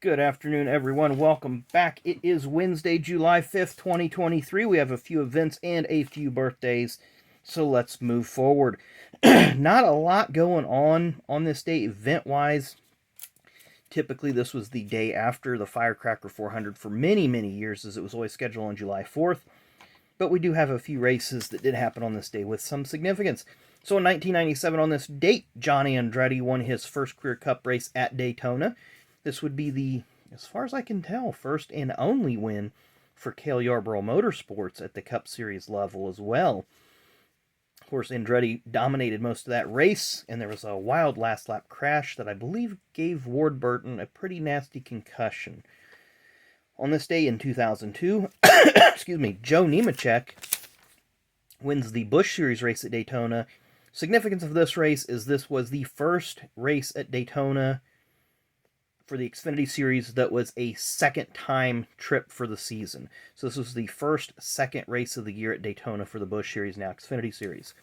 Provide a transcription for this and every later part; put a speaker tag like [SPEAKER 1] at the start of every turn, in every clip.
[SPEAKER 1] Good afternoon, everyone. Welcome back. It is Wednesday, July 5th, 2023. We have a few events and a few birthdays, so let's move forward. Not a lot going on this day event-wise. Typically, this was the day after the Firecracker 400 for many, many years, as it was always scheduled on July 4th. But we do have a few races that did happen on this day with some significance. So in 1997, on this date, Johnny Andretti won his first career cup race at Daytona. This would be the, as far as I can tell, first and only win for Cale Yarborough Motorsports at the Cup Series level as well. Of course, Andretti dominated most of that race, and there was a wild last lap crash that I believe gave Ward Burton a pretty nasty concussion. On this day in 2002, Joe Nemechek wins the Busch Series race at Daytona. Significance of this race is this was the first race at Daytona for the Xfinity Series that was a second-time trip for the season. So this was the second race of the year at Daytona for the Busch Series, now Xfinity Series.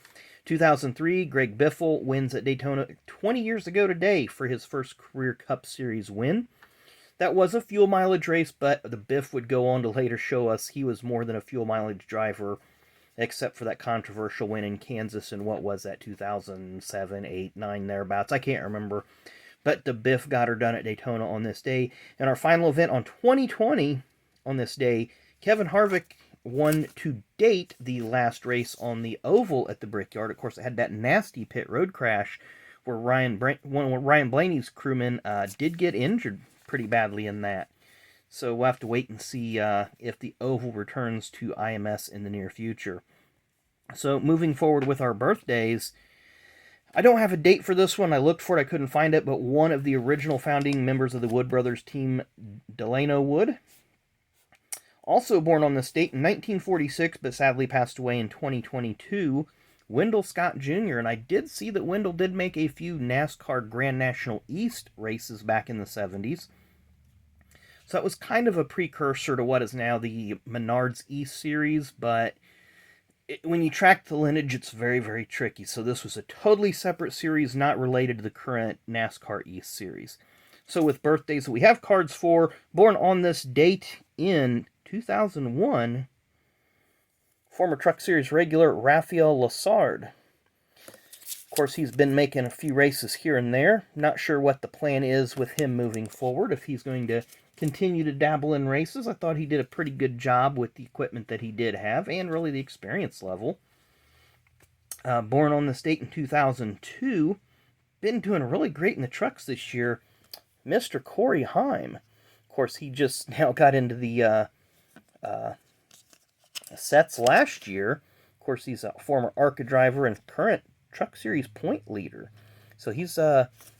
[SPEAKER 1] 2003, Greg Biffle wins at Daytona 20 years ago today for his first career Cup Series win. That was a fuel mileage race, but the Biff would go on to later show us he was more than a fuel mileage driver, except for that controversial win in Kansas in what was that, 2007, 8, 9, thereabouts. I can't remember. But the Biff got her done at Daytona on this day. And our final event on 2020, on this day, Kevin Harvick won to date the last race on the oval at the Brickyard. Of course, it had that nasty pit road crash where Ryan Blaney's crewman did get injured pretty badly in that. So we'll have to wait and see if the oval returns to IMS in the near future. So moving forward with our birthdays, I don't have a date for this one. I looked for it, I couldn't find it, but one of the original founding members of the Wood Brothers team, Delano Wood, also born on this date in 1946, but sadly passed away in 2022, Wendell Scott Jr., and I did see that Wendell did make a few NASCAR Grand National East races back in the 70s. So that was kind of a precursor to what is now the Menards East Series, but when you track the lineage, it's very, very tricky. So this was a totally separate series, not related to the current NASCAR East Series. So with birthdays that we have cards for, born on this date in 2001, former Truck Series regular Raphael Lessard. Of course, he's been making a few races here and there. Not sure what the plan is with him moving forward, if he's going to continue to dabble in races. I thought he did a pretty good job with the equipment that he did have, and really the experience level. Born on this date in 2002, been doing really great in the trucks this year, Mr. Corey Heim. Of course, he just now got into the sets last year. Of course, he's a former ARCA driver and current Truck Series point leader. So he's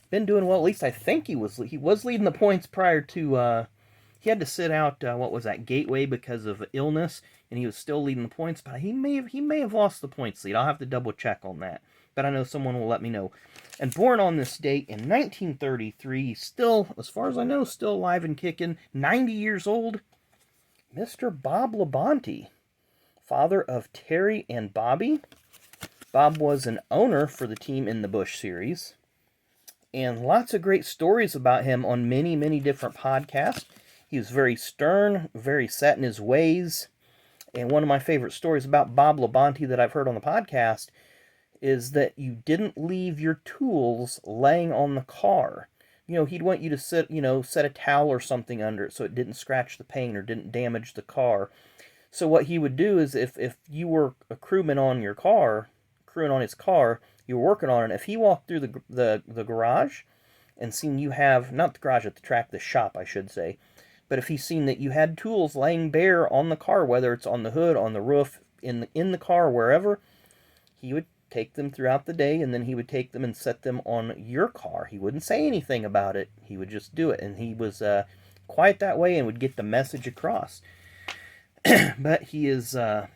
[SPEAKER 1] been doing well. At least I think he was leading the points prior to he had to sit out Gateway because of illness, and he was still leading the points, but he may have lost the points lead. I'll have to double check on that, but I know someone will let me know. And born on this date in 1933, still, as far as I know, still alive and kicking, 90 years old, Mr. Bob Labonte, father of Terry and Bobby. Bob was an owner for the team in the Busch Series, and lots of great stories about him on many, many different podcasts. He was very stern, very set in his ways, and one of my favorite stories about Bob Labonte that I've heard on the podcast is that you didn't leave your tools laying on the car. You know, he'd want you to set a towel or something under it so it didn't scratch the paint or didn't damage the car. So what he would do is if you were a crewman on your car, crewing on his car, you were working on it, if he walked through the garage and seen you have, not the garage at the track, the shop I should say, but if he's seen that you had tools laying bare on the car, whether it's on the hood, on the roof, in the car, wherever, he would take them throughout the day, and then he would take them and set them on your car. He wouldn't say anything about it. He would just do it, and he was quiet that way and would get the message across. But he is, of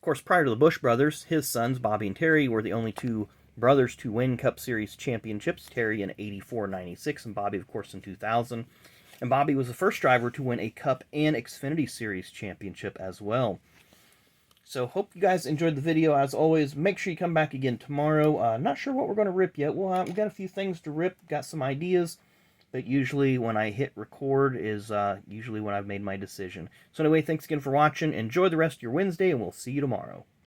[SPEAKER 1] course, prior to the Busch brothers, his sons, Bobby and Terry, were the only two brothers to win Cup Series championships. Terry in 84-96, and Bobby, of course, in 2000. And Bobby was the first driver to win a Cup and Xfinity Series championship as well. So hope you guys enjoyed the video. As always, make sure you come back again tomorrow. Not sure what we're going to rip yet. We've got a few things to rip, got some ideas, but usually when I hit record is usually when I've made my decision. So anyway, thanks again for watching. Enjoy the rest of your Wednesday, and we'll see you tomorrow.